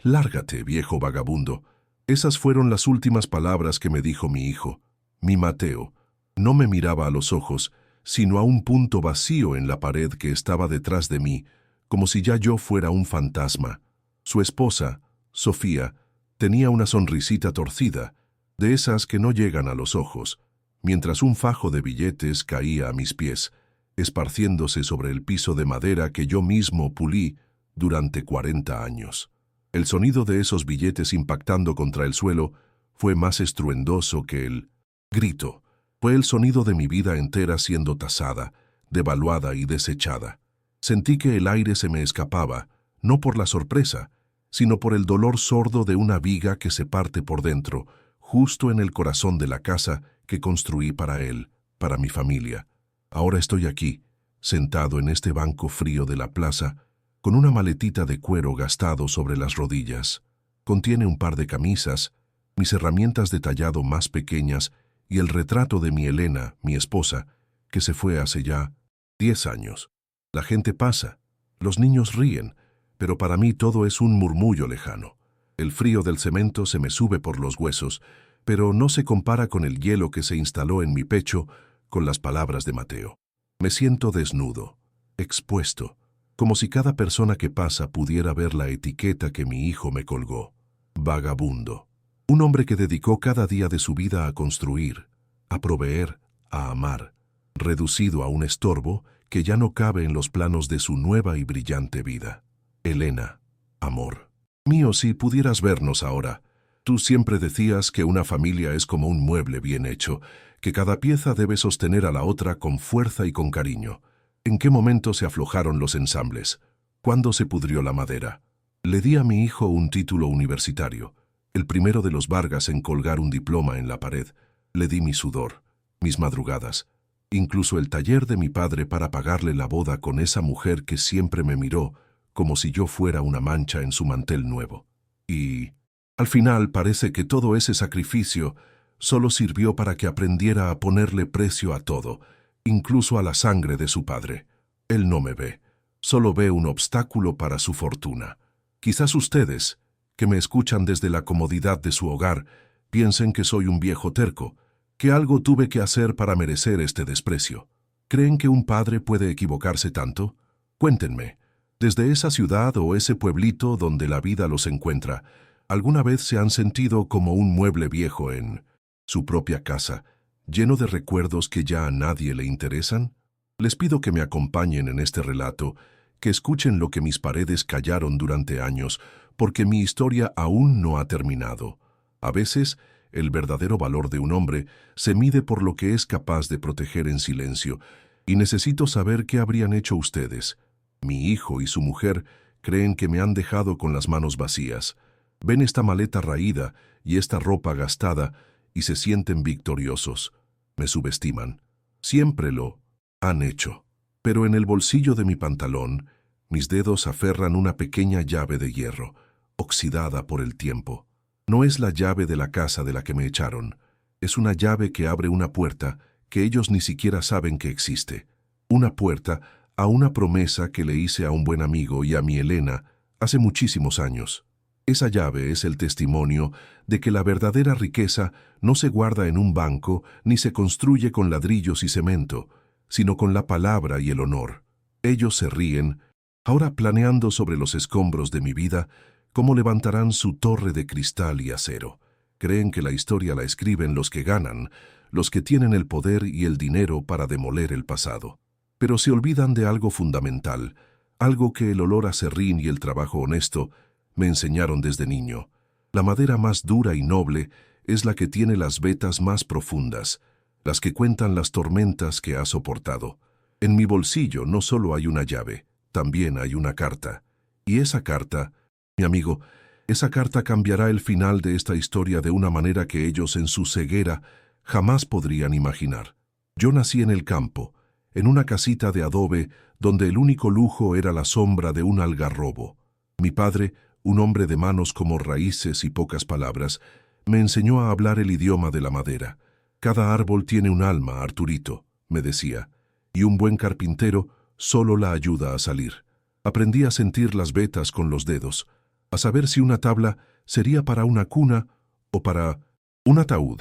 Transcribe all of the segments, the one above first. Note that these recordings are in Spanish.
Lárgate, viejo vagabundo. Esas fueron las últimas palabras que me dijo mi hijo. Mi Mateo no me miraba a los ojos, sino a un punto vacío en la pared que estaba detrás de mí, como si ya yo fuera un fantasma. Su esposa, Sofía, tenía una sonrisita torcida, de esas que no llegan a los ojos, mientras un fajo de billetes caía a mis pies, esparciéndose sobre el piso de madera que yo mismo pulí durante 40 años. El sonido de esos billetes impactando contra el suelo fue más estruendoso que el grito. Fue el sonido de mi vida entera siendo tasada, devaluada y desechada. Sentí que el aire se me escapaba, no por la sorpresa, sino por el dolor sordo de una viga que se parte por dentro, justo en el corazón de la casa que construí para él, para mi familia. Ahora estoy aquí, sentado en este banco frío de la plaza, con una maletita de cuero gastado sobre las rodillas. Contiene un par de camisas, mis herramientas de tallado más pequeñas y el retrato de mi Elena, mi esposa, que se fue hace ya 10 años. La gente pasa, los niños ríen, pero para mí todo es un murmullo lejano. El frío del cemento se me sube por los huesos, pero no se compara con el hielo que se instaló en mi pecho con las palabras de Mateo. Me siento desnudo, expuesto, como si cada persona que pasa pudiera ver la etiqueta que mi hijo me colgó. Vagabundo. Un hombre que dedicó cada día de su vida a construir, a proveer, a amar, reducido a un estorbo que ya no cabe en los planos de su nueva y brillante vida. Elena, amor. Mío, si pudieras vernos ahora. Tú siempre decías que una familia es como un mueble bien hecho, que cada pieza debe sostener a la otra con fuerza y con cariño. ¿En qué momento se aflojaron los ensambles? ¿Cuándo se pudrió la madera? Le di a mi hijo un título universitario, el primero de los Vargas en colgar un diploma en la pared. Le di mi sudor, mis madrugadas, incluso el taller de mi padre para pagarle la boda con esa mujer que siempre me miró como si yo fuera una mancha en su mantel nuevo. Y al final parece que todo ese sacrificio solo sirvió para que aprendiera a ponerle precio a todo, incluso a la sangre de su padre. Él no me ve, solo ve un obstáculo para su fortuna. Quizás ustedes, que me escuchan desde la comodidad de su hogar, piensen que soy un viejo terco, que algo tuve que hacer para merecer este desprecio. ¿Creen que un padre puede equivocarse tanto? Cuéntenme, desde esa ciudad o ese pueblito donde la vida los encuentra, ¿alguna vez se han sentido como un mueble viejo en su propia casa, lleno de recuerdos que ya a nadie le interesan? Les pido que me acompañen en este relato, que escuchen lo que mis paredes callaron durante años, porque mi historia aún no ha terminado. A veces, el verdadero valor de un hombre se mide por lo que es capaz de proteger en silencio, y necesito saber qué habrían hecho ustedes. Mi hijo y su mujer creen que me han dejado con las manos vacías. Ven esta maleta raída y esta ropa gastada y se sienten victoriosos. Me subestiman. Siempre lo han hecho. Pero en el bolsillo de mi pantalón, mis dedos aferran una pequeña llave de hierro, oxidada por el tiempo. No es la llave de la casa de la que me echaron. Es una llave que abre una puerta que ellos ni siquiera saben que existe. Una puerta a una promesa que le hice a un buen amigo y a mi Elena hace muchísimos años. Esa llave es el testimonio de que la verdadera riqueza no se guarda en un banco ni se construye con ladrillos y cemento, sino con la palabra y el honor. Ellos se ríen, ahora planeando sobre los escombros de mi vida, cómo levantarán su torre de cristal y acero. Creen que la historia la escriben los que ganan, los que tienen el poder y el dinero para demoler el pasado. Pero se olvidan de algo fundamental, algo que el olor a serrín y el trabajo honesto me enseñaron desde niño. La madera más dura y noble es la que tiene las vetas más profundas, las que cuentan las tormentas que ha soportado. En mi bolsillo no solo hay una llave, también hay una carta. Y esa carta, mi amigo, esa carta cambiará el final de esta historia de una manera que ellos en su ceguera jamás podrían imaginar. Yo nací en el campo, en una casita de adobe donde el único lujo era la sombra de un algarrobo. Mi padre, un hombre de manos como raíces y pocas palabras, me enseñó a hablar el idioma de la madera. Cada árbol tiene un alma, Arturito, me decía, y un buen carpintero solo la ayuda a salir. Aprendí a sentir las vetas con los dedos, a saber si una tabla sería para una cuna o para un ataúd.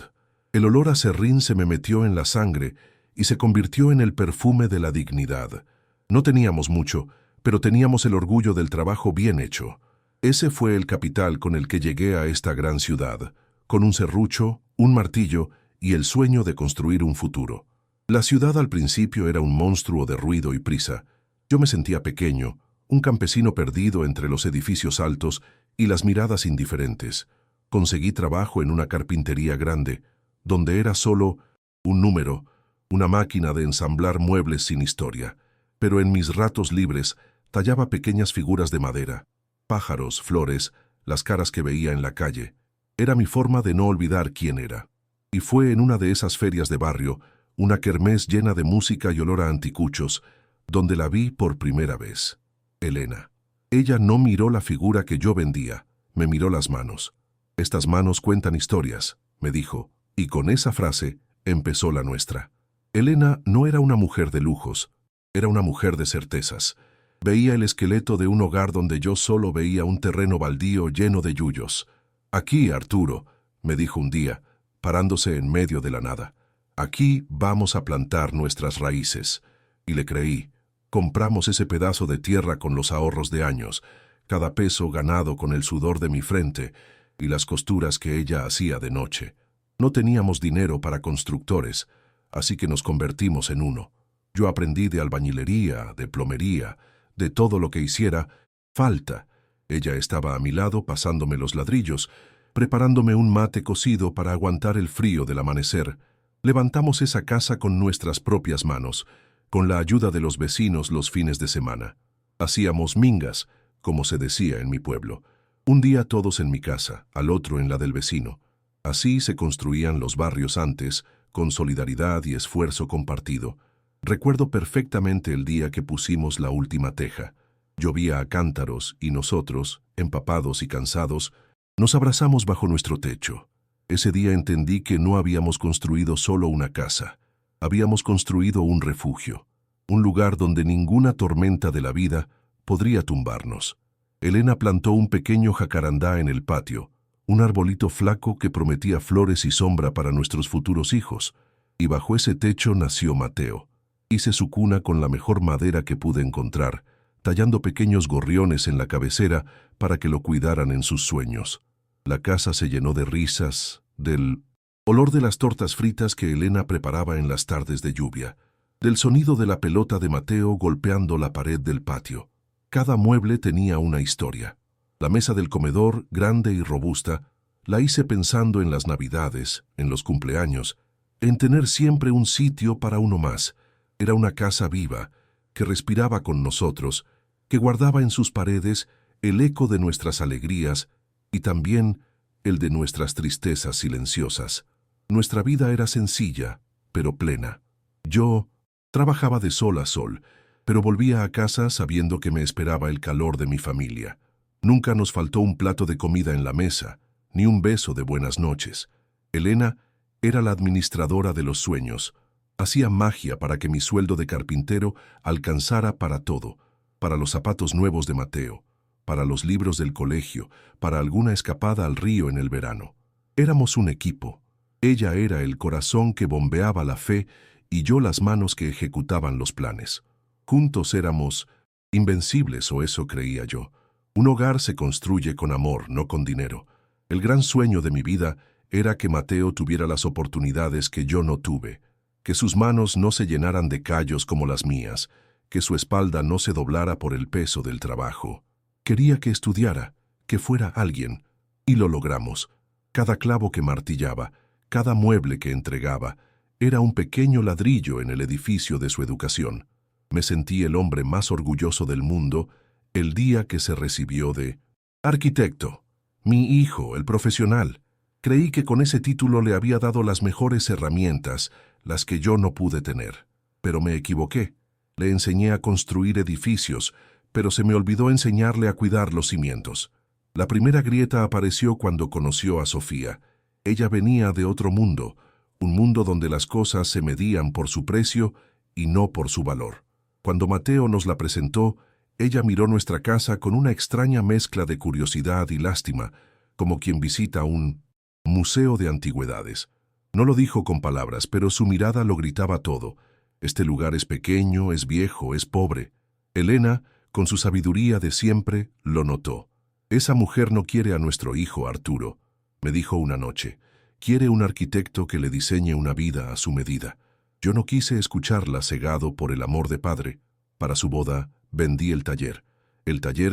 El olor a serrín se me metió en la sangre y se convirtió en el perfume de la dignidad. No teníamos mucho, pero teníamos el orgullo del trabajo bien hecho. Ese fue el capital con el que llegué a esta gran ciudad, con un serrucho, un martillo y el sueño de construir un futuro. La ciudad al principio era un monstruo de ruido y prisa. Yo me sentía pequeño, un campesino perdido entre los edificios altos y las miradas indiferentes. Conseguí trabajo en una carpintería grande, donde era solo un número, una máquina de ensamblar muebles sin historia. Pero en mis ratos libres tallaba pequeñas figuras de madera, pájaros, flores, las caras que veía en la calle. Era mi forma de no olvidar quién era. Y fue en una de esas ferias de barrio, una kermés llena de música y olor a anticuchos, donde la vi por primera vez. Elena. Ella no miró la figura que yo vendía, me miró las manos. Estas manos cuentan historias, me dijo, y con esa frase empezó la nuestra. Elena no era una mujer de lujos, era una mujer de certezas. Veía el esqueleto de un hogar donde yo solo veía un terreno baldío lleno de yuyos. Aquí, Arturo, me dijo un día, parándose en medio de la nada. Aquí vamos a plantar nuestras raíces. Y le creí. Compramos ese pedazo de tierra con los ahorros de años, cada peso ganado con el sudor de mi frente y las costuras que ella hacía de noche. No teníamos dinero para constructores, así que nos convertimos en uno. Yo aprendí de albañilería, de plomería, de todo lo que hiciera falta. Ella estaba a mi lado pasándome los ladrillos, preparándome un mate cocido para aguantar el frío del amanecer. Levantamos esa casa con nuestras propias manos, con la ayuda de los vecinos los fines de semana. Hacíamos mingas, como se decía en mi pueblo. Un día todos en mi casa, al otro en la del vecino. Así se construían los barrios antes, con solidaridad y esfuerzo compartido. Recuerdo perfectamente el día que pusimos la última teja. Llovía a cántaros y nosotros, empapados y cansados, nos abrazamos bajo nuestro techo. Ese día entendí que no habíamos construido solo una casa. Habíamos construido un refugio, un lugar donde ninguna tormenta de la vida podría tumbarnos. Elena plantó un pequeño jacarandá en el patio, un arbolito flaco que prometía flores y sombra para nuestros futuros hijos, y bajo ese techo nació Mateo. Hice su cuna con la mejor madera que pude encontrar, tallando pequeños gorriones en la cabecera para que lo cuidaran en sus sueños. La casa se llenó de risas, del olor de las tortas fritas que Elena preparaba en las tardes de lluvia, del sonido de la pelota de Mateo golpeando la pared del patio. Cada mueble tenía una historia. La mesa del comedor, grande y robusta, la hice pensando en las Navidades, en los cumpleaños, en tener siempre un sitio para uno más. Era una casa viva, que respiraba con nosotros, que guardaba en sus paredes el eco de nuestras alegrías y también el de nuestras tristezas silenciosas. Nuestra vida era sencilla, pero plena. Yo trabajaba de sol a sol, pero volvía a casa sabiendo que me esperaba el calor de mi familia. Nunca nos faltó un plato de comida en la mesa, ni un beso de buenas noches. Elena era la administradora de los sueños. Hacía magia para que mi sueldo de carpintero alcanzara para todo, para los zapatos nuevos de Mateo, para los libros del colegio, para alguna escapada al río en el verano. Éramos un equipo. Ella era el corazón que bombeaba la fe y yo las manos que ejecutaban los planes. Juntos éramos invencibles, o eso creía yo. Un hogar se construye con amor, no con dinero. El gran sueño de mi vida era que Mateo tuviera las oportunidades que yo no tuve, que sus manos no se llenaran de callos como las mías, que su espalda no se doblara por el peso del trabajo. Quería que estudiara, que fuera alguien, y lo logramos. Cada clavo que martillaba, cada mueble que entregaba, era un pequeño ladrillo en el edificio de su educación. Me sentí el hombre más orgulloso del mundo el día que se recibió de arquitecto. Mi hijo, el profesional. Creí que con ese título le había dado las mejores herramientas, las que yo no pude tener. Pero me equivoqué. Le enseñé a construir edificios, pero se me olvidó enseñarle a cuidar los cimientos. La primera grieta apareció cuando conoció a Sofía. Ella venía de otro mundo, un mundo donde las cosas se medían por su precio y no por su valor. Cuando Mateo nos la presentó, Ella miró nuestra casa con una extraña mezcla de curiosidad y lástima, como quien visita un museo de antigüedades. No lo dijo con palabras, pero su mirada lo gritaba todo. Este lugar es pequeño, es viejo, es pobre. Elena, con su sabiduría de siempre, lo notó. Esa mujer no quiere a nuestro hijo Arturo, me dijo una noche. Quiere un arquitecto que le diseñe una vida a su medida. Yo no quise escucharla cegado por el amor de padre. Para su boda, vendí el taller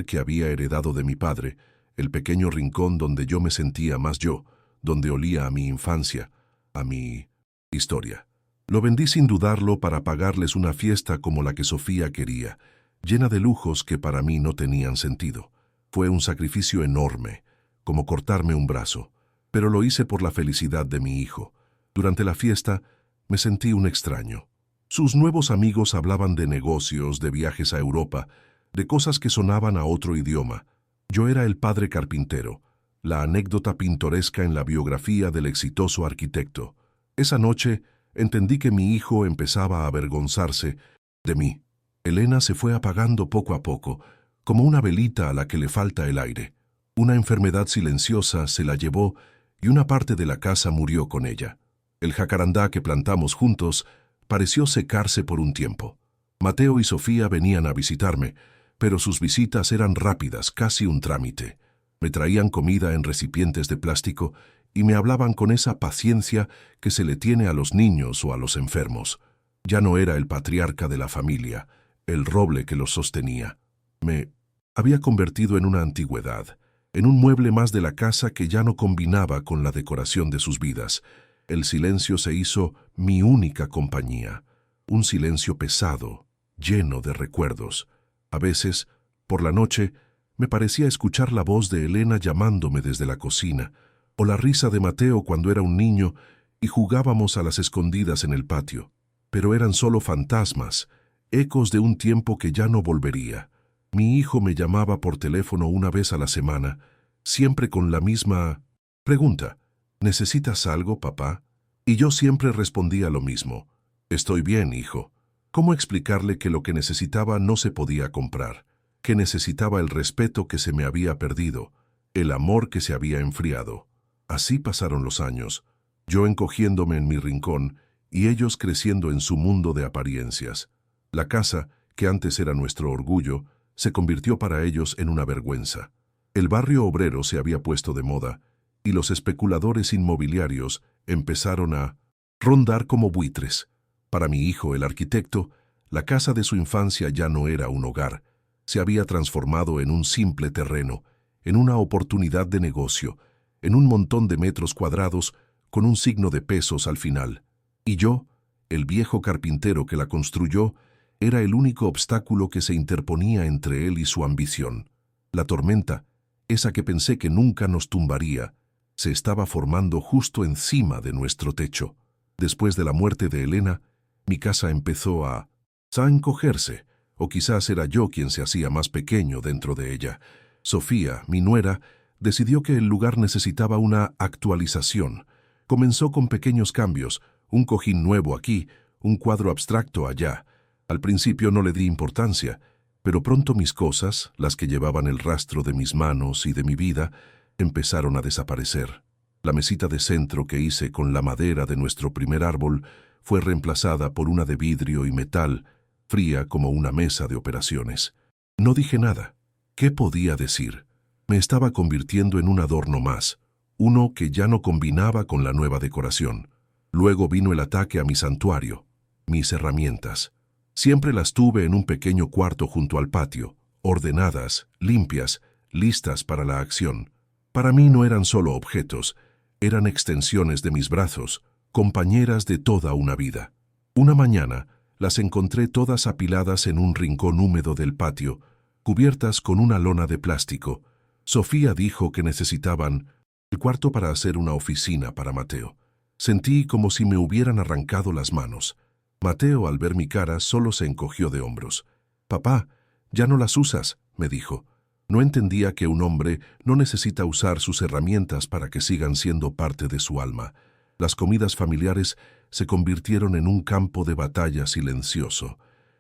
que había heredado de mi padre, el pequeño rincón donde yo me sentía más yo, donde olía a mi infancia, a mi historia. Lo vendí sin dudarlo para pagarles una fiesta como la que Sofía quería, llena de lujos que para mí no tenían sentido. Fue un sacrificio enorme, como cortarme un brazo, pero lo hice por la felicidad de mi hijo. Durante la fiesta me sentí un extraño. Sus nuevos amigos hablaban de negocios, de viajes a Europa, de cosas que sonaban a otro idioma. Yo era el padre carpintero, la anécdota pintoresca en la biografía del exitoso arquitecto. Esa noche entendí que mi hijo empezaba a avergonzarse de mí. Elena se fue apagando poco a poco, como una velita a la que le falta el aire. Una enfermedad silenciosa se la llevó y una parte de la casa murió con ella. El jacarandá que plantamos juntos pareció secarse por un tiempo. Mateo y Sofía venían a visitarme, pero sus visitas eran rápidas, casi un trámite. Me traían comida en recipientes de plástico y me hablaban con esa paciencia que se le tiene a los niños o a los enfermos. Ya no era el patriarca de la familia, el roble que los sostenía. Me había convertido en una antigüedad, en un mueble más de la casa que ya no combinaba con la decoración de sus vidas. El silencio se hizo mi única compañía, un silencio pesado, lleno de recuerdos. A veces, por la noche, me parecía escuchar la voz de Elena llamándome desde la cocina, o la risa de Mateo cuando era un niño y jugábamos a las escondidas en el patio. Pero eran solo fantasmas, ecos de un tiempo que ya no volvería. Mi hijo me llamaba por teléfono una vez a la semana, siempre con la misma pregunta: ¿necesitas algo, papá? Y yo siempre respondía lo mismo: estoy bien, hijo. ¿Cómo explicarle que lo que necesitaba no se podía comprar? Que necesitaba el respeto que se me había perdido, el amor que se había enfriado. Así pasaron los años, yo encogiéndome en mi rincón y ellos creciendo en su mundo de apariencias. La casa, que antes era nuestro orgullo, se convirtió para ellos en una vergüenza. El barrio obrero se había puesto de moda y los especuladores inmobiliarios empezaron a rondar como buitres. Para mi hijo, el arquitecto, la casa de su infancia ya no era un hogar. Se había transformado en un simple terreno, en una oportunidad de negocio, en un montón de metros cuadrados con un signo de pesos al final. Y yo, el viejo carpintero que la construyó, era el único obstáculo que se interponía entre él y su ambición. La tormenta, esa que pensé que nunca nos tumbaría, se estaba formando justo encima de nuestro techo. Después de la muerte de Elena, mi casa empezó a encogerse, o quizás era yo quien se hacía más pequeño dentro de ella. Sofía, mi nuera, decidió que el lugar necesitaba una actualización. Comenzó con pequeños cambios, un cojín nuevo aquí, un cuadro abstracto allá. Al principio no le di importancia, pero pronto mis cosas, las que llevaban el rastro de mis manos y de mi vida, empezaron a desaparecer. La mesita de centro que hice con la madera de nuestro primer árbol fue reemplazada por una de vidrio y metal, fría como una mesa de operaciones. No dije nada. ¿Qué podía decir? Me estaba convirtiendo en un adorno más, uno que ya no combinaba con la nueva decoración. Luego vino el ataque a mi santuario, mis herramientas. Siempre las tuve en un pequeño cuarto junto al patio, ordenadas, limpias, listas para la acción. Para mí no eran solo objetos, eran extensiones de mis brazos, compañeras de toda una vida. Una mañana las encontré todas apiladas en un rincón húmedo del patio, cubiertas con una lona de plástico. Sofía dijo que necesitaban el cuarto para hacer una oficina para Mateo. Sentí como si me hubieran arrancado las manos. Mateo, al ver mi cara, solo se encogió de hombros. «Papá, ya no las usas», me dijo. No entendía que un hombre no necesita usar sus herramientas para que sigan siendo parte de su alma. Las comidas familiares se convirtieron en un campo de batalla silencioso.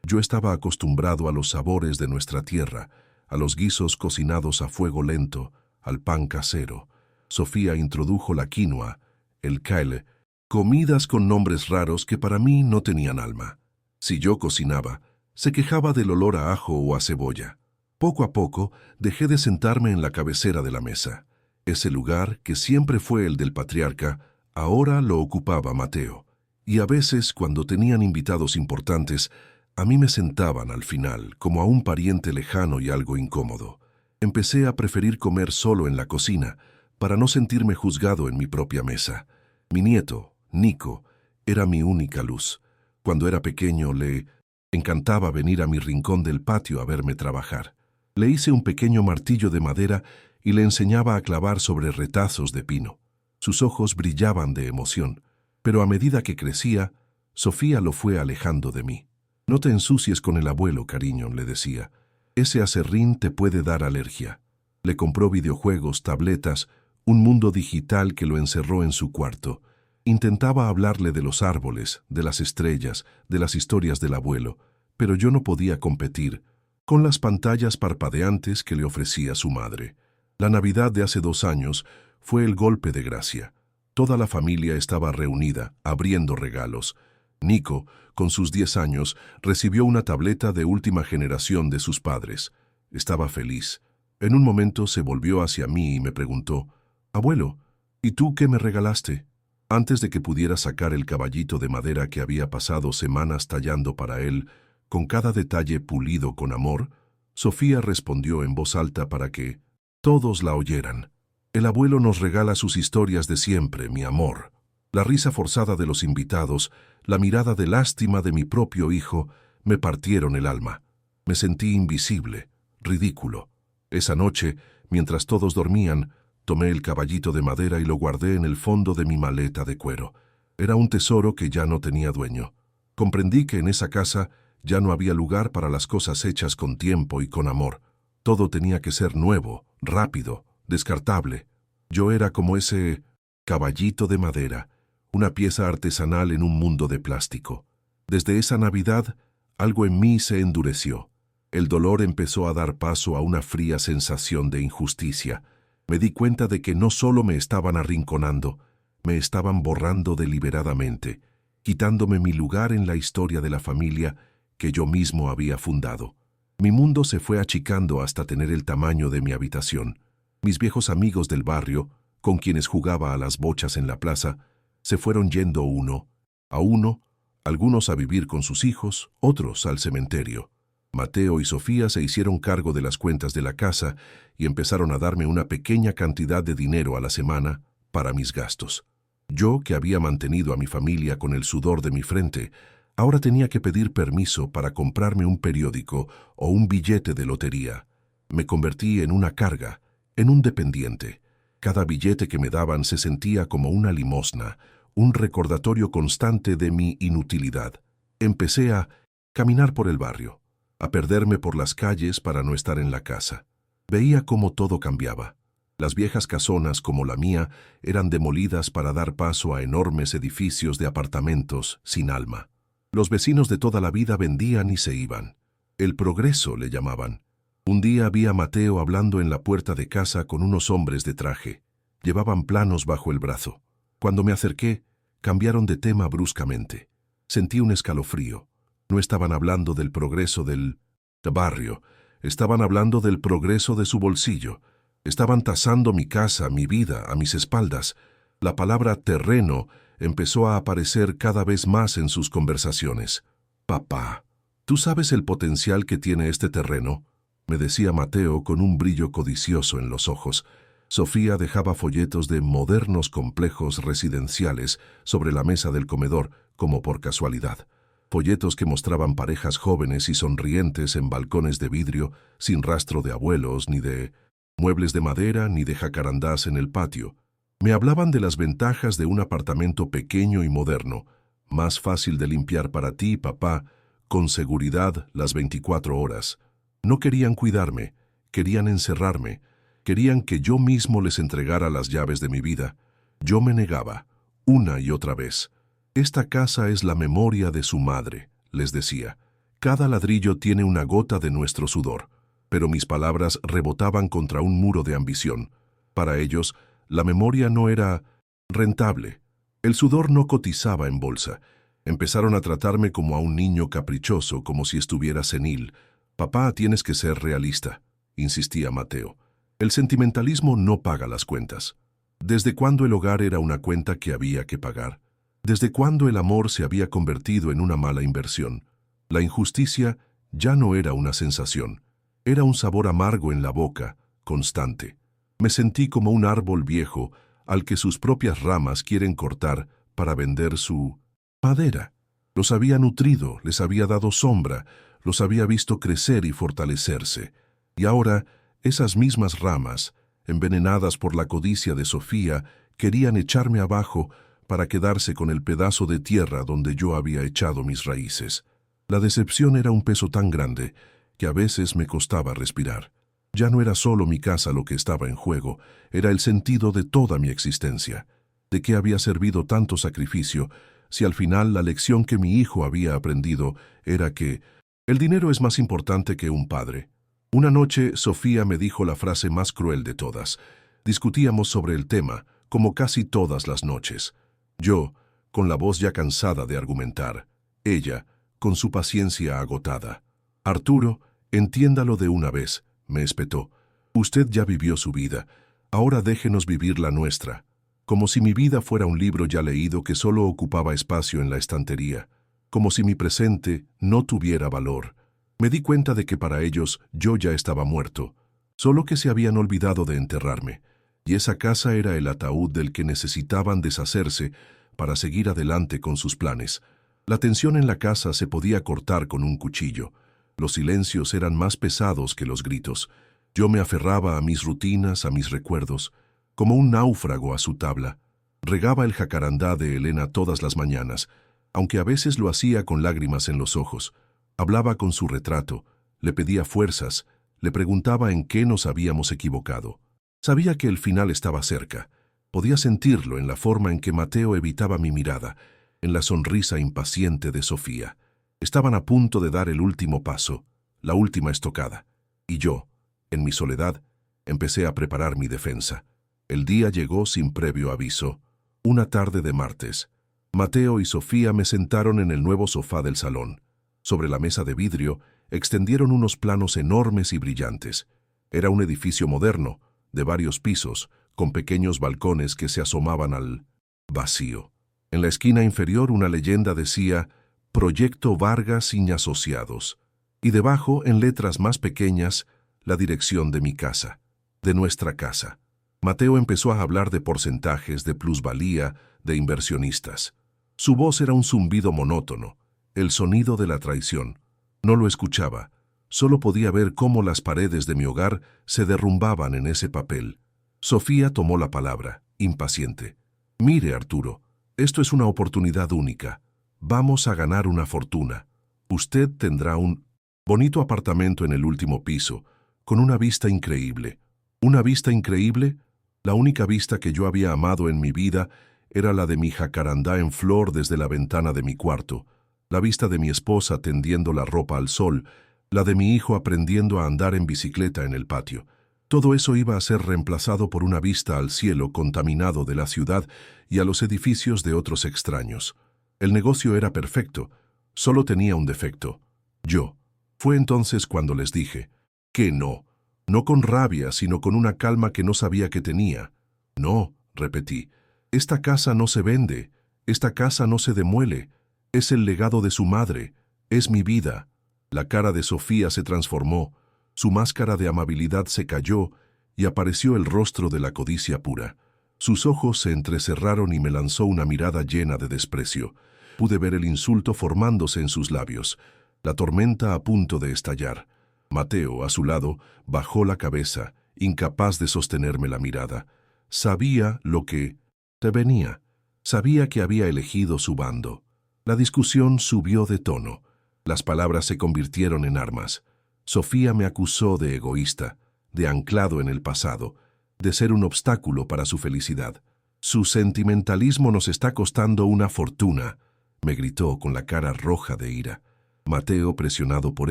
Yo estaba acostumbrado a los sabores de nuestra tierra, a los guisos cocinados a fuego lento, al pan casero. Sofía introdujo la quinoa, el kale, comidas con nombres raros que para mí no tenían alma. Si yo cocinaba, se quejaba del olor a ajo o a cebolla. Poco a poco dejé de sentarme en la cabecera de la mesa. Ese lugar, que siempre fue el del patriarca, ahora lo ocupaba Mateo. Y a veces, cuando tenían invitados importantes, a mí me sentaban al final, como a un pariente lejano y algo incómodo. Empecé a preferir comer solo en la cocina, para no sentirme juzgado en mi propia mesa. Mi nieto, Nico, era mi única luz. Cuando era pequeño le encantaba venir a mi rincón del patio a verme trabajar. Le hice un pequeño martillo de madera y le enseñaba a clavar sobre retazos de pino. Sus ojos brillaban de emoción, pero a medida que crecía, Sofía lo fue alejando de mí. «No te ensucies con el abuelo, cariño», le decía. «Ese aserrín te puede dar alergia». Le compró videojuegos, tabletas, un mundo digital que lo encerró en su cuarto. Intentaba hablarle de los árboles, de las estrellas, de las historias del abuelo, pero yo no podía competir con las pantallas parpadeantes que le ofrecía su madre. La Navidad de hace 2 años fue el golpe de gracia. Toda la familia estaba reunida, abriendo regalos. Nico, con sus 10 años, recibió una tableta de última generación de sus padres. Estaba feliz. En un momento se volvió hacia mí y me preguntó: «Abuelo, ¿y tú qué me regalaste?». Antes de que pudiera sacar el caballito de madera que había pasado semanas tallando para él, con cada detalle pulido con amor, Sofía respondió en voz alta para que todos la oyeran: «El abuelo nos regala sus historias de siempre, mi amor». La risa forzada de los invitados, la mirada de lástima de mi propio hijo, me partieron el alma. Me sentí invisible, ridículo. Esa noche, mientras todos dormían, tomé el caballito de madera y lo guardé en el fondo de mi maleta de cuero. Era un tesoro que ya no tenía dueño. Comprendí que en esa casa ya no había lugar para las cosas hechas con tiempo y con amor. Todo tenía que ser nuevo, rápido, descartable. Yo era como ese caballito de madera, una pieza artesanal en un mundo de plástico. Desde esa Navidad, algo en mí se endureció. El dolor empezó a dar paso a una fría sensación de injusticia. Me di cuenta de que no solo me estaban arrinconando, me estaban borrando deliberadamente, quitándome mi lugar en la historia de la familia que yo mismo había fundado. Mi mundo se fue achicando hasta tener el tamaño de mi habitación. Mis viejos amigos del barrio, con quienes jugaba a las bochas en la plaza, se fueron yendo uno a uno, algunos a vivir con sus hijos, otros al cementerio. Mateo y Sofía se hicieron cargo de las cuentas de la casa y empezaron a darme una pequeña cantidad de dinero a la semana para mis gastos. Yo, que había mantenido a mi familia con el sudor de mi frente, ahora tenía que pedir permiso para comprarme un periódico o un billete de lotería. Me convertí en una carga, en un dependiente. Cada billete que me daban se sentía como una limosna, un recordatorio constante de mi inutilidad. Empecé a caminar por el barrio, a perderme por las calles para no estar en la casa. Veía cómo todo cambiaba. Las viejas casonas como la mía eran demolidas para dar paso a enormes edificios de apartamentos sin alma. Los vecinos de toda la vida vendían y se iban. El progreso le llamaban. Un día vi a Mateo hablando en la puerta de casa con unos hombres de traje. Llevaban planos bajo el brazo. Cuando me acerqué, cambiaron de tema bruscamente. Sentí un escalofrío. No estaban hablando del progreso del barrio, estaban hablando del progreso de su bolsillo. Estaban tasando mi casa, mi vida, a mis espaldas. La palabra terreno empezó a aparecer cada vez más en sus conversaciones. «Papá, ¿tú sabes el potencial que tiene este terreno?», me decía Mateo con un brillo codicioso en los ojos. Sofía dejaba folletos de modernos complejos residenciales sobre la mesa del comedor, como por casualidad. Folletos que mostraban parejas jóvenes y sonrientes en balcones de vidrio, sin rastro de abuelos, ni de muebles de madera, ni de jacarandás en el patio. Me hablaban de las ventajas de un apartamento pequeño y moderno, más fácil de limpiar para ti, papá, con seguridad las 24 horas. No querían cuidarme, querían encerrarme, querían que yo mismo les entregara las llaves de mi vida. Yo me negaba, una y otra vez. «Esta casa es la memoria de su madre», les decía. Cada ladrillo tiene una gota de nuestro sudor, pero mis palabras rebotaban contra un muro de ambición. Para ellos, la memoria no era rentable. El sudor no cotizaba en bolsa. Empezaron a tratarme como a un niño caprichoso, como si estuviera senil. «Papá, tienes que ser realista», insistía Mateo. «El sentimentalismo no paga las cuentas». ¿Desde cuándo el hogar era una cuenta que había que pagar? ¿Desde cuándo el amor se había convertido en una mala inversión? La injusticia ya no era una sensación. Era un sabor amargo en la boca, constante. Me sentí como un árbol viejo al que sus propias ramas quieren cortar para vender su madera. Los había nutrido, les había dado sombra, los había visto crecer y fortalecerse. Y ahora, esas mismas ramas, envenenadas por la codicia de Sofía, querían echarme abajo para quedarse con el pedazo de tierra donde yo había echado mis raíces. La decepción era un peso tan grande que a veces me costaba respirar. Ya no era solo mi casa lo que estaba en juego, era el sentido de toda mi existencia. ¿De qué había servido tanto sacrificio si al final la lección que mi hijo había aprendido era que el dinero es más importante que un padre? Una noche Sofía me dijo la frase más cruel de todas. Discutíamos sobre el tema, como casi todas las noches. Yo, con la voz ya cansada de argumentar. Ella, con su paciencia agotada. «Arturo, entiéndalo de una vez», me espetó. «Usted ya vivió su vida. Ahora déjenos vivir la nuestra». Como si mi vida fuera un libro ya leído que solo ocupaba espacio en la estantería. Como si mi presente no tuviera valor. Me di cuenta de que para ellos yo ya estaba muerto, solo que se habían olvidado de enterrarme, y esa casa era el ataúd del que necesitaban deshacerse para seguir adelante con sus planes. La tensión en la casa se podía cortar con un cuchillo. Los silencios eran más pesados que los gritos. Yo me aferraba a mis rutinas, a mis recuerdos, como un náufrago a su tabla. Regaba el jacarandá de Elena todas las mañanas, aunque a veces lo hacía con lágrimas en los ojos. Hablaba con su retrato, le pedía fuerzas, le preguntaba en qué nos habíamos equivocado. Sabía que el final estaba cerca. Podía sentirlo en la forma en que Mateo evitaba mi mirada, en la sonrisa impaciente de Sofía. Estaban a punto de dar el último paso, la última estocada. Y yo, en mi soledad, empecé a preparar mi defensa. El día llegó sin previo aviso. Una tarde de martes. Mateo y Sofía me sentaron en el nuevo sofá del salón. Sobre la mesa de vidrio extendieron unos planos enormes y brillantes. Era un edificio moderno, de varios pisos, con pequeños balcones que se asomaban al vacío. En la esquina inferior una leyenda decía «Proyecto Vargas y Asociados», y debajo, en letras más pequeñas, la dirección de mi casa, de nuestra casa. Mateo empezó a hablar de porcentajes, de plusvalía, de inversionistas. Su voz era un zumbido monótono, el sonido de la traición. No lo escuchaba, solo podía ver cómo las paredes de mi hogar se derrumbaban en ese papel. Sofía tomó la palabra, impaciente. «Mire, Arturo, esto es una oportunidad única. Vamos a ganar una fortuna. Usted tendrá un bonito apartamento en el último piso, con una vista increíble». ¿Una vista increíble? La única vista que yo había amado en mi vida era la de mi jacarandá en flor desde la ventana de mi cuarto, la vista de mi esposa tendiendo la ropa al sol, la de mi hijo aprendiendo a andar en bicicleta en el patio. Todo eso iba a ser reemplazado por una vista al cielo contaminado de la ciudad y a los edificios de otros extraños. El negocio era perfecto, solo tenía un defecto: yo. Fue entonces cuando les dije que no. No con rabia, sino con una calma que no sabía que tenía. «No», repetí, «esta casa no se vende, esta casa no se demuele, es el legado de su madre, es mi vida». La cara de Sofía se transformó, su máscara de amabilidad se cayó y apareció el rostro de la codicia pura. Sus ojos se entrecerraron y me lanzó una mirada llena de desprecio. Pude ver el insulto formándose en sus labios, la tormenta a punto de estallar. Mateo, a su lado, bajó la cabeza, incapaz de sostenerme la mirada. Sabía lo que te venía. Sabía que había elegido su bando. La discusión subió de tono. Las palabras se convirtieron en armas. Sofía me acusó de egoísta, de anclado en el pasado, de ser un obstáculo para su felicidad. «Su sentimentalismo nos está costando una fortuna», me gritó con la cara roja de ira. Mateo, presionado por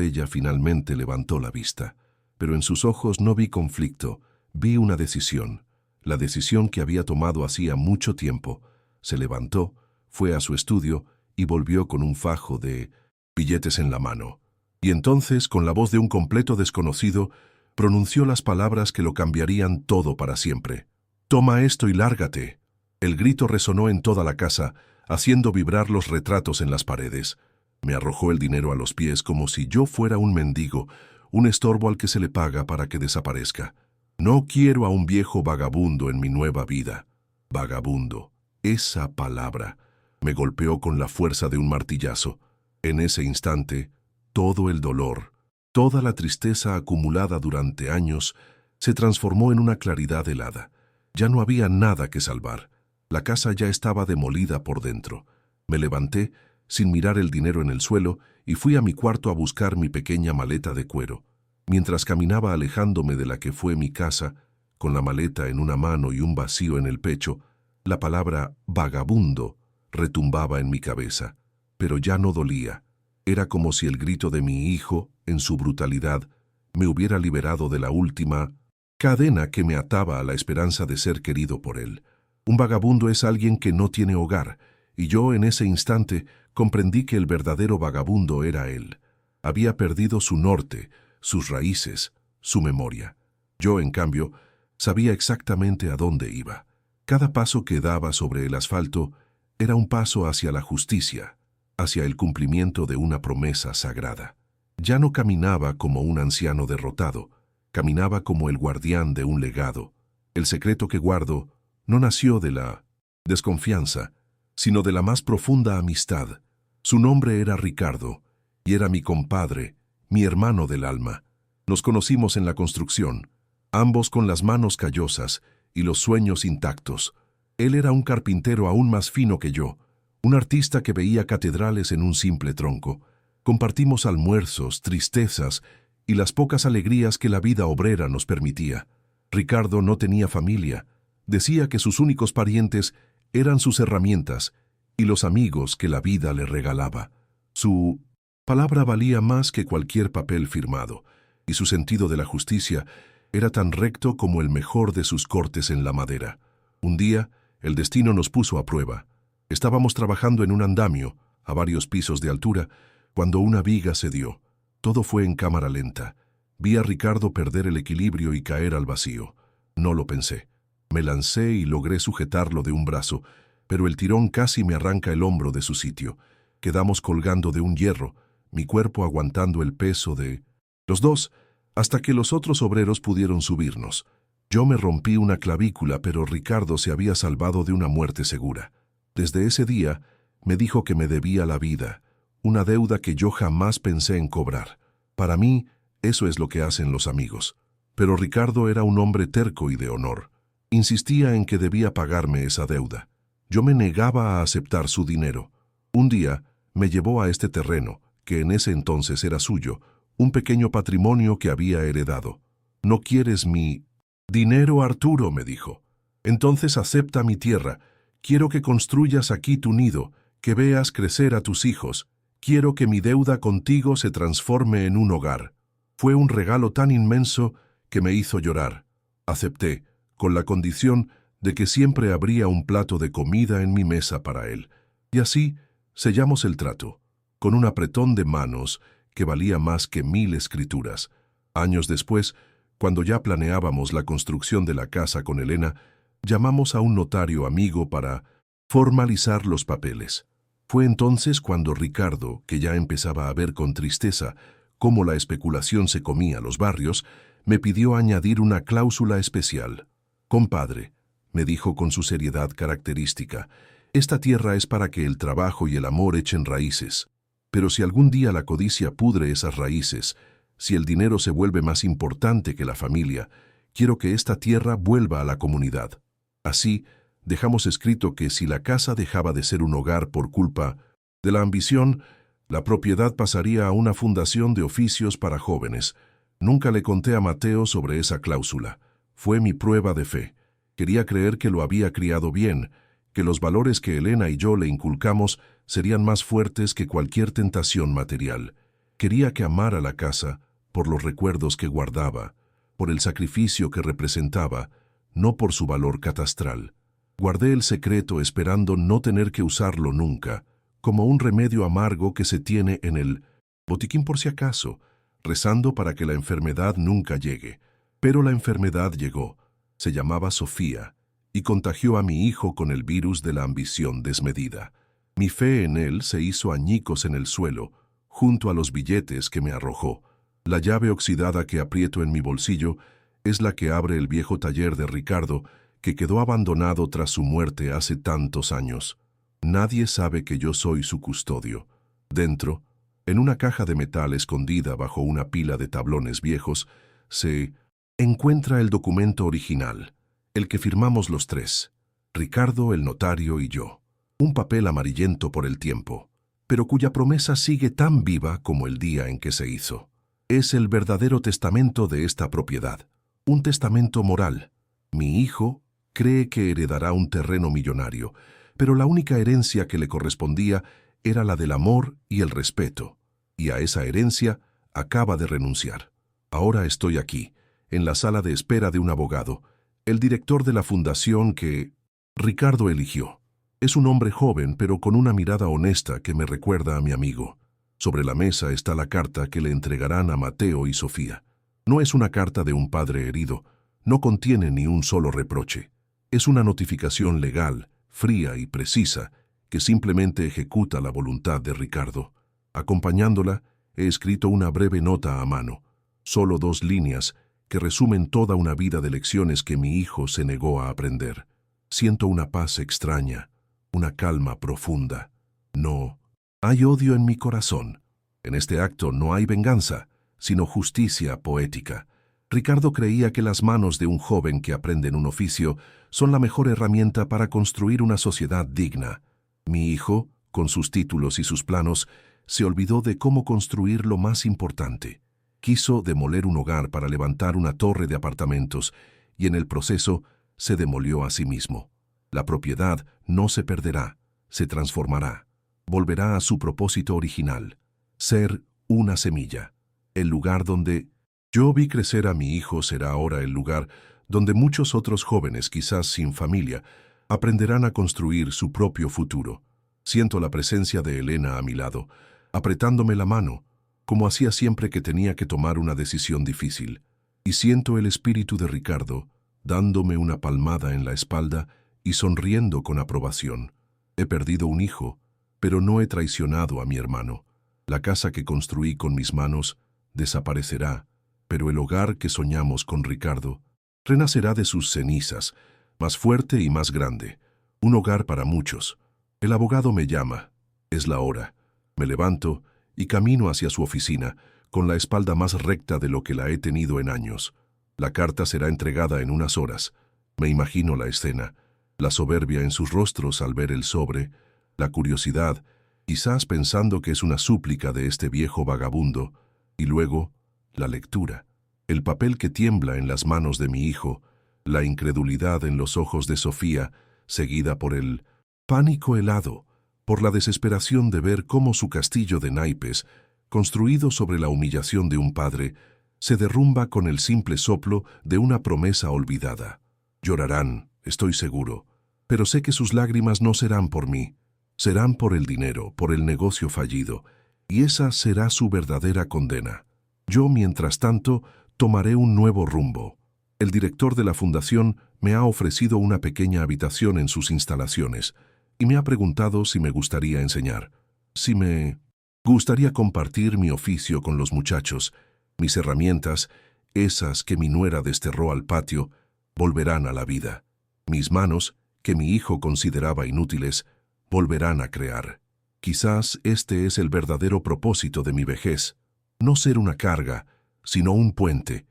ella, finalmente levantó la vista. Pero en sus ojos no vi conflicto, vi una decisión. La decisión que había tomado hacía mucho tiempo. Se levantó, fue a su estudio y volvió con un fajo de billetes en la mano. Y entonces, con la voz de un completo desconocido, pronunció las palabras que lo cambiarían todo para siempre. «Toma esto y lárgate». El grito resonó en toda la casa, haciendo vibrar los retratos en las paredes. Me arrojó el dinero a los pies como si yo fuera un mendigo, un estorbo al que se le paga para que desaparezca. No quiero a un viejo vagabundo en mi nueva vida. Vagabundo. Esa palabra me golpeó con la fuerza de un martillazo. En ese instante, todo el dolor, toda la tristeza acumulada durante años, se transformó en una claridad helada. Ya no había nada que salvar. La casa ya estaba demolida por dentro. Me levanté, sin mirar el dinero en el suelo, y fui a mi cuarto a buscar mi pequeña maleta de cuero. Mientras caminaba alejándome de la que fue mi casa, con la maleta en una mano y un vacío en el pecho, la palabra vagabundo retumbaba en mi cabeza, pero ya no dolía. Era como si el grito de mi hijo, en su brutalidad, me hubiera liberado de la última cadena que me ataba a la esperanza de ser querido por él. Un vagabundo es alguien que no tiene hogar, y yo en ese instante comprendí que el verdadero vagabundo era él. Había perdido su norte, sus raíces, su memoria. Yo, en cambio, sabía exactamente a dónde iba. Cada paso que daba sobre el asfalto era un paso hacia la justicia, hacia el cumplimiento de una promesa sagrada. Ya no caminaba como un anciano derrotado, caminaba como el guardián de un legado. El secreto que guardo no nació de la desconfianza, sino de la más profunda amistad. Su nombre era Ricardo, y era mi compadre, mi hermano del alma. Nos conocimos en la construcción, ambos con las manos callosas y los sueños intactos. Él era un carpintero aún más fino que yo, un artista que veía catedrales en un simple tronco. Compartimos almuerzos, tristezas y las pocas alegrías que la vida obrera nos permitía. Ricardo no tenía familia. Decía que sus únicos parientes eran sus herramientas y los amigos que la vida le regalaba. Su palabra valía más que cualquier papel firmado, y su sentido de la justicia era tan recto como el mejor de sus cortes en la madera. Un día, el destino nos puso a prueba. Estábamos trabajando en un andamio, a varios pisos de altura, cuando una viga cedió. Todo fue en cámara lenta. Vi a Ricardo perder el equilibrio y caer al vacío. No lo pensé. Me lancé y logré sujetarlo de un brazo, pero el tirón casi me arranca el hombro de su sitio. Quedamos colgando de un hierro, mi cuerpo aguantando el peso de los dos, hasta que los otros obreros pudieron subirnos. Yo me rompí una clavícula, pero Ricardo se había salvado de una muerte segura. Desde ese día, me dijo que me debía la vida, una deuda que yo jamás pensé en cobrar. Para mí, eso es lo que hacen los amigos. Pero Ricardo era un hombre terco y de honor. Insistía en que debía pagarme esa deuda. Yo me negaba a aceptar su dinero. Un día, me llevó a este terreno, que en ese entonces era suyo, un pequeño patrimonio que había heredado. «¿No quieres mi dinero, Arturo?», me dijo. «Entonces acepta mi tierra. Quiero que construyas aquí tu nido, que veas crecer a tus hijos. Quiero que mi deuda contigo se transforme en un hogar». Fue un regalo tan inmenso que me hizo llorar. Acepté, con la condición de que siempre habría un plato de comida en mi mesa para él. Y así sellamos el trato, con un apretón de manos que valía más que 1000 escrituras. Años después, cuando ya planeábamos la construcción de la casa con Elena, llamamos a un notario amigo para formalizar los papeles. Fue entonces cuando Ricardo, que ya empezaba a ver con tristeza cómo la especulación se comía los barrios, me pidió añadir una cláusula especial. «Compadre», me dijo con su seriedad característica, «esta tierra es para que el trabajo y el amor echen raíces. Pero si algún día la codicia pudre esas raíces, si el dinero se vuelve más importante que la familia, quiero que esta tierra vuelva a la comunidad». Así, dejamos escrito que si la casa dejaba de ser un hogar por culpa de la ambición, la propiedad pasaría a una fundación de oficios para jóvenes. Nunca le conté a Mateo sobre esa cláusula. Fue mi prueba de fe. Quería creer que lo había criado bien, que los valores que Elena y yo le inculcamos serían más fuertes que cualquier tentación material. Quería que amara la casa por los recuerdos que guardaba, por el sacrificio que representaba, no por su valor catastral. Guardé el secreto esperando no tener que usarlo nunca, como un remedio amargo que se tiene en el botiquín por si acaso, rezando para que la enfermedad nunca llegue. Pero la enfermedad llegó. Se llamaba Sofía y contagió a mi hijo con el virus de la ambición desmedida. Mi fe en él se hizo añicos en el suelo, junto a los billetes que me arrojó. La llave oxidada que aprieto en mi bolsillo es la que abre el viejo taller de Ricardo, que quedó abandonado tras su muerte hace tantos años. Nadie sabe que yo soy su custodio. Dentro, en una caja de metal escondida bajo una pila de tablones viejos, se encuentra el documento original, el que firmamos los tres, Ricardo, el notario y yo. Un papel amarillento por el tiempo, pero cuya promesa sigue tan viva como el día en que se hizo. Es el verdadero testamento de esta propiedad, un testamento moral. Mi hijo cree que heredará un terreno millonario, pero la única herencia que le correspondía era la del amor y el respeto, y a esa herencia acaba de renunciar. Ahora estoy aquí, en la sala de espera de un abogado, el director de la fundación que Ricardo eligió. Es un hombre joven, pero con una mirada honesta que me recuerda a mi amigo. Sobre la mesa está la carta que le entregarán a Mateo y Sofía. No es una carta de un padre herido, no contiene ni un solo reproche. Es una notificación legal, fría y precisa, que simplemente ejecuta la voluntad de Ricardo. Acompañándola, he escrito una breve nota a mano, solo 2 líneas, que resumen toda una vida de lecciones que mi hijo se negó a aprender. Siento una paz extraña, una calma profunda. No hay odio en mi corazón. En este acto no hay venganza, sino justicia poética. Ricardo creía que las manos de un joven que aprende en un oficio son la mejor herramienta para construir una sociedad digna. Mi hijo, con sus títulos y sus planos, se olvidó de cómo construir lo más importante. Quiso demoler un hogar para levantar una torre de apartamentos y en el proceso se demolió a sí mismo. La propiedad no se perderá, se transformará. Volverá a su propósito original, ser una semilla. El lugar donde yo vi crecer a mi hijo será ahora el lugar donde muchos otros jóvenes, quizás sin familia, aprenderán a construir su propio futuro. Siento la presencia de Elena a mi lado, apretándome la mano, como hacía siempre que tenía que tomar una decisión difícil. Y siento el espíritu de Ricardo, dándome una palmada en la espalda y sonriendo con aprobación. He perdido un hijo, pero no he traicionado a mi hermano. La casa que construí con mis manos desaparecerá, pero el hogar que soñamos con Ricardo renacerá de sus cenizas, más fuerte y más grande. Un hogar para muchos. El abogado me llama. Es la hora. Me levanto y camino hacia su oficina, con la espalda más recta de lo que la he tenido en años. La carta será entregada en unas horas. Me imagino la escena, la soberbia en sus rostros al ver el sobre, la curiosidad, quizás pensando que es una súplica de este viejo vagabundo, y luego la lectura, el papel que tiembla en las manos de mi hijo, la incredulidad en los ojos de Sofía, seguida por el pánico helado, por la desesperación de ver cómo su castillo de naipes, construido sobre la humillación de un padre, se derrumba con el simple soplo de una promesa olvidada. Llorarán, estoy seguro, pero sé que sus lágrimas no serán por mí, serán por el dinero, por el negocio fallido, y esa será su verdadera condena. Yo, mientras tanto, tomaré un nuevo rumbo. El director de la fundación me ha ofrecido una pequeña habitación en sus instalaciones y me ha preguntado si me gustaría enseñar, si me gustaría compartir mi oficio con los muchachos. Mis herramientas, esas que mi nuera desterró al patio, volverán a la vida. Mis manos, que mi hijo consideraba inútiles, volverán a crear. Quizás este es el verdadero propósito de mi vejez, no ser una carga, sino un puente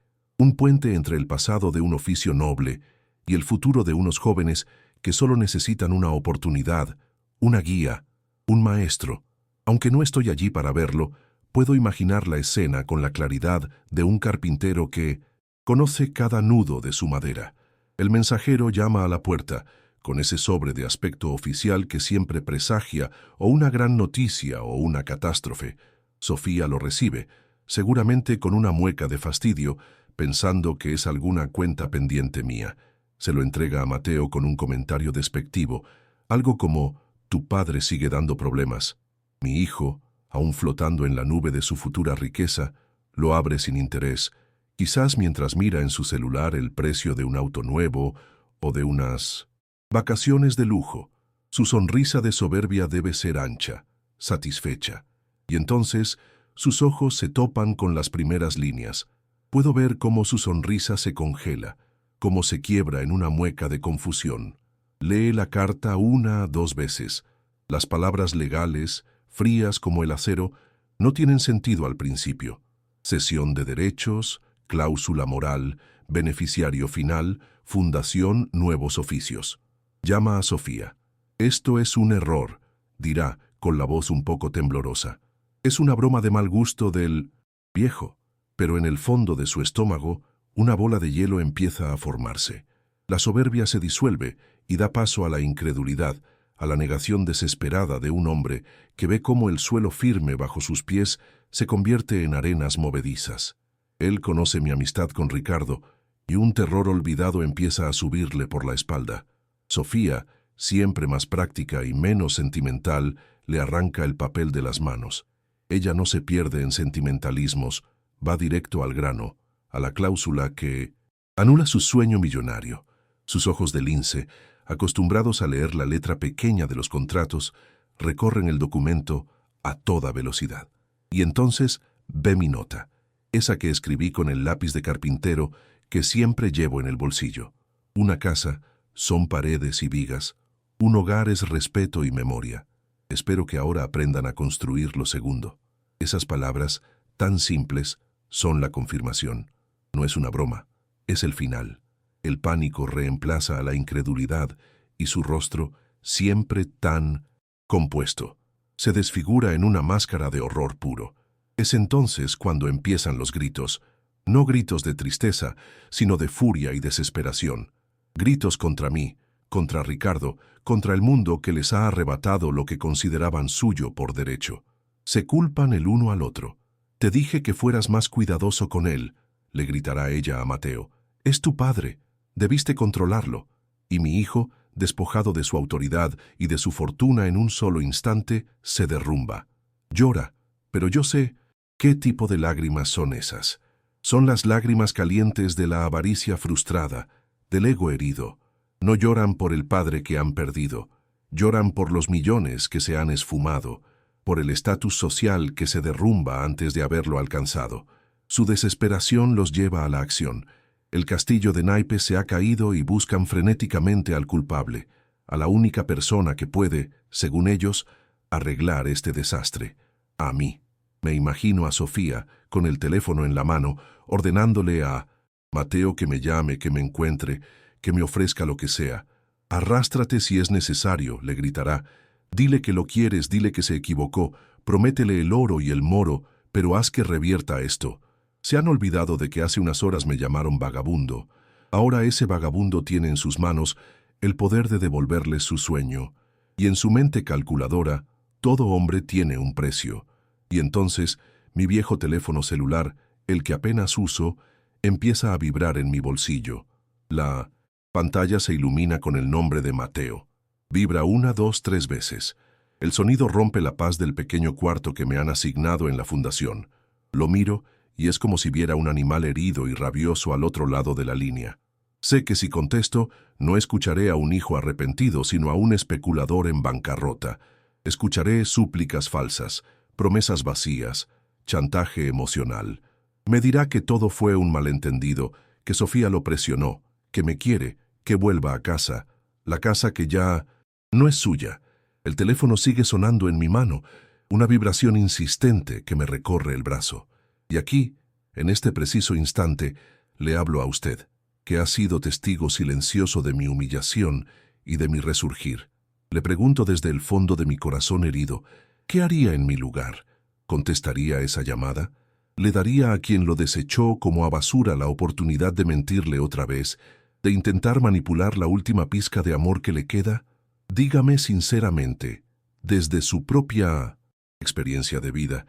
entre el pasado de un oficio noble y el futuro de unos jóvenes que solo necesitan una oportunidad, una guía, un maestro. Aunque no estoy allí para verlo, puedo imaginar la escena con la claridad de un carpintero que conoce cada nudo de su madera. El mensajero llama a la puerta, con ese sobre de aspecto oficial que siempre presagia o una gran noticia o una catástrofe. Sofía lo recibe, seguramente con una mueca de fastidio, pensando que es alguna cuenta pendiente mía. Se lo entrega a Mateo con un comentario despectivo, algo como: «Tu padre sigue dando problemas». Mi hijo, aún flotando en la nube de su futura riqueza, lo abre sin interés, quizás mientras mira en su celular el precio de un auto nuevo o de unas vacaciones de lujo. Su sonrisa de soberbia debe ser ancha, satisfecha. Y entonces sus ojos se topan con las primeras líneas. Puedo ver cómo su sonrisa se congela, cómo se quiebra en una mueca de confusión. Lee la carta 1, 2 veces. Las palabras legales, frías como el acero, no tienen sentido al principio. Cesión de derechos, cláusula moral, beneficiario final, fundación, nuevos oficios. Llama a Sofía. «Esto es un error», dirá, con la voz un poco temblorosa. Es una broma de mal gusto del viejo, pero en el fondo de su estómago, una bola de hielo empieza a formarse. La soberbia se disuelve y da paso a la incredulidad, a la negación desesperada de un hombre que ve cómo el suelo firme bajo sus pies se convierte en arenas movedizas. Él conoce mi amistad con Ricardo y un terror olvidado empieza a subirle por la espalda. Sofía, siempre más práctica y menos sentimental, le arranca el papel de las manos. Ella no se pierde en sentimentalismos, va directo al grano, a la cláusula que anula su sueño millonario. Sus ojos de lince, acostumbrados a leer la letra pequeña de los contratos, recorren el documento a toda velocidad. Y entonces ve mi nota, esa que escribí con el lápiz de carpintero que siempre llevo en el bolsillo. Una casa son paredes y vigas, un hogar es respeto y memoria. Espero que ahora aprendan a construir lo segundo. Esas palabras, tan simples, son la confirmación. No es una broma, es el final. El pánico reemplaza a la incredulidad y su rostro, siempre tan compuesto, se desfigura en una máscara de horror puro. Es entonces cuando empiezan los gritos, no gritos de tristeza, sino de furia y desesperación. Gritos contra mí, contra Ricardo, contra el mundo que les ha arrebatado lo que consideraban suyo por derecho. Se culpan el uno al otro. «Te dije que fueras más cuidadoso con él», le gritará ella a Mateo. «Es tu padre, debiste controlarlo». Y mi hijo, despojado de su autoridad y de su fortuna en un solo instante, se derrumba. Llora, pero yo sé qué tipo de lágrimas son esas. Son las lágrimas calientes de la avaricia frustrada, del ego herido. No lloran por el padre que han perdido, lloran por los millones que se han esfumado, por el estatus social que se derrumba antes de haberlo alcanzado. Su desesperación los lleva a la acción. El castillo de naipes se ha caído y buscan frenéticamente al culpable, a la única persona que puede, según ellos, arreglar este desastre. A mí. Me imagino a Sofía, con el teléfono en la mano, ordenándole a Mateo que me llame, que me encuentre, que me ofrezca lo que sea. «Arrástrate si es necesario», le gritará. «Dile que lo quieres, dile que se equivocó, prométele el oro y el moro, pero haz que revierta esto». Se han olvidado de que hace unas horas me llamaron vagabundo. Ahora ese vagabundo tiene en sus manos el poder de devolverles su sueño. Y en su mente calculadora, todo hombre tiene un precio. Y entonces, mi viejo teléfono celular, el que apenas uso, empieza a vibrar en mi bolsillo. La pantalla se ilumina con el nombre de Mateo. Vibra 1, 2, 3 veces. El sonido rompe la paz del pequeño cuarto que me han asignado en la fundación. Lo miro y es como si viera un animal herido y rabioso al otro lado de la línea. Sé que si contesto, no escucharé a un hijo arrepentido, sino a un especulador en bancarrota. Escucharé súplicas falsas, promesas vacías, chantaje emocional. Me dirá que todo fue un malentendido, que Sofía lo presionó, que me quiere, que vuelva a casa, la casa que ya no es suya. El teléfono sigue sonando en mi mano, una vibración insistente que me recorre el brazo. Y aquí, en este preciso instante, le hablo a usted, que ha sido testigo silencioso de mi humillación y de mi resurgir. Le pregunto desde el fondo de mi corazón herido, ¿qué haría en mi lugar? ¿Contestaría esa llamada? ¿Le daría a quien lo desechó como a basura la oportunidad de mentirle otra vez, de intentar manipular la última pizca de amor que le queda? Dígame sinceramente, desde su propia experiencia de vida,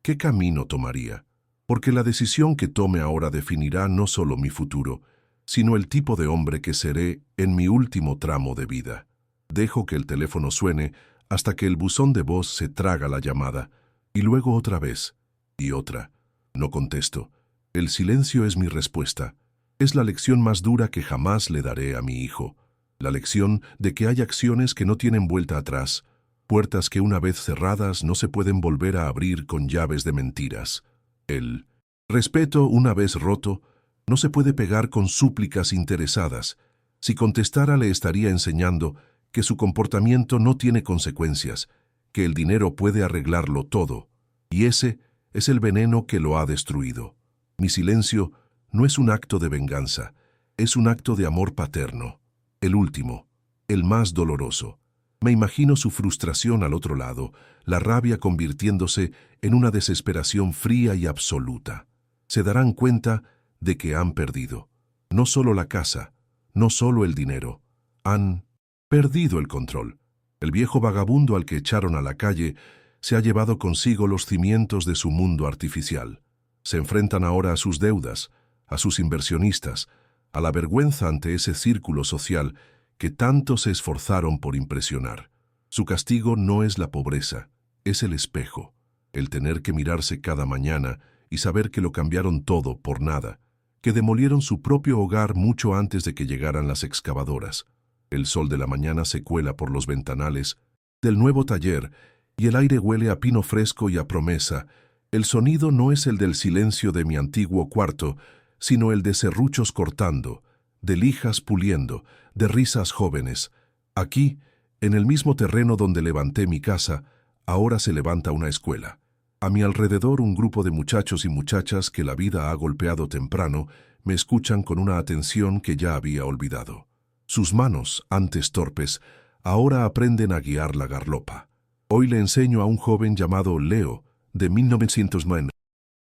¿Qué camino tomaría? Porque la decisión que tome ahora definirá no solo mi futuro, sino el tipo de hombre que seré en mi último tramo de vida. Dejo que el teléfono suene hasta que el buzón de voz se traga la llamada, y luego otra vez, y otra. No contesto. El silencio es mi respuesta. Es la lección más dura que jamás le daré a mi hijo. La lección de que hay acciones que no tienen vuelta atrás, puertas que una vez cerradas no se pueden volver a abrir con llaves de mentiras. El respeto, una vez roto, no se puede pegar con súplicas interesadas. Si contestara le estaría enseñando que su comportamiento no tiene consecuencias, que el dinero puede arreglarlo todo, y ese es el veneno que lo ha destruido. Mi silencio no es un acto de venganza, es un acto de amor paterno. El último, el más doloroso. Me imagino su frustración al otro lado, la rabia convirtiéndose en una desesperación fría y absoluta. Se darán cuenta de que han perdido. No solo la casa, no solo el dinero. Han perdido el control. El viejo vagabundo al que echaron a la calle se ha llevado consigo los cimientos de su mundo artificial. Se enfrentan ahora a sus deudas, a sus inversionistas, a la vergüenza ante ese círculo social que tanto se esforzaron por impresionar. Su castigo no es la pobreza, es el espejo, el tener que mirarse cada mañana y saber que lo cambiaron todo por nada, que demolieron su propio hogar mucho antes de que llegaran las excavadoras. El sol de la mañana se cuela por los ventanales del nuevo taller y el aire huele a pino fresco y a promesa. El sonido no es el del silencio de mi antiguo cuarto, sino el de serruchos cortando, de lijas puliendo, de risas jóvenes. Aquí, en el mismo terreno donde levanté mi casa, ahora se levanta una escuela. A mi alrededor un grupo de muchachos y muchachas que la vida ha golpeado temprano me escuchan con una atención que ya había olvidado. Sus manos, antes torpes, ahora aprenden a guiar la garlopa. Hoy le enseño a un joven llamado Leo, de 1909,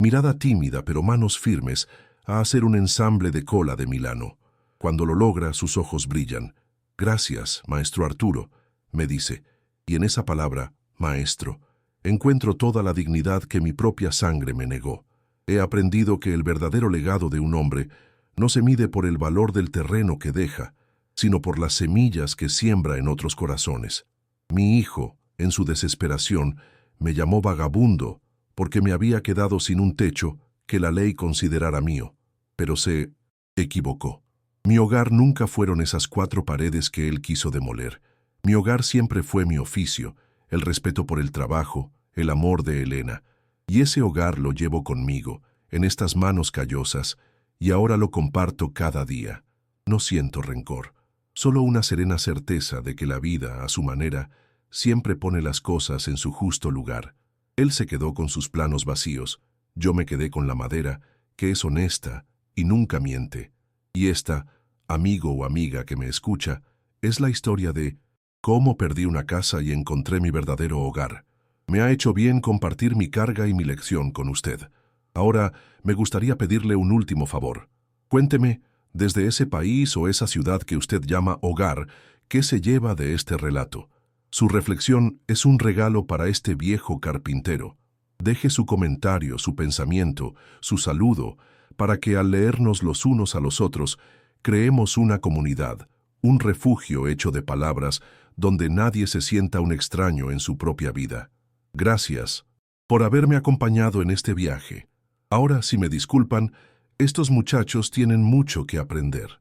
mirada tímida pero manos firmes, a hacer un ensamble de cola de Milano. Cuando lo logra, sus ojos brillan. «Gracias, maestro Arturo», me dice, y en esa palabra, maestro, encuentro toda la dignidad que mi propia sangre me negó. He aprendido que el verdadero legado de un hombre no se mide por el valor del terreno que deja, sino por las semillas que siembra en otros corazones. Mi hijo, en su desesperación, me llamó vagabundo porque me había quedado sin un techo que la ley considerara mío, pero se equivocó. Mi hogar nunca fueron esas 4 paredes que él quiso demoler. Mi hogar siempre fue mi oficio, el respeto por el trabajo, el amor de Elena. Y ese hogar lo llevo conmigo, en estas manos callosas, y ahora lo comparto cada día. No siento rencor, solo una serena certeza de que la vida, a su manera, siempre pone las cosas en su justo lugar. Él se quedó con sus planos vacíos, yo me quedé con la madera, que es honesta y nunca miente. Y esta, amigo o amiga que me escucha, es la historia de cómo perdí una casa y encontré mi verdadero hogar. Me ha hecho bien compartir mi carga y mi lección con usted. Ahora me gustaría pedirle un último favor. Cuénteme, desde ese país o esa ciudad que usted llama hogar, ¿qué se lleva de este relato? Su reflexión es un regalo para este viejo carpintero. Deje su comentario, su pensamiento, su saludo, para que al leernos los unos a los otros, creemos una comunidad, un refugio hecho de palabras donde nadie se sienta un extraño en su propia vida. Gracias por haberme acompañado en este viaje. Ahora, si me disculpan, estos muchachos tienen mucho que aprender.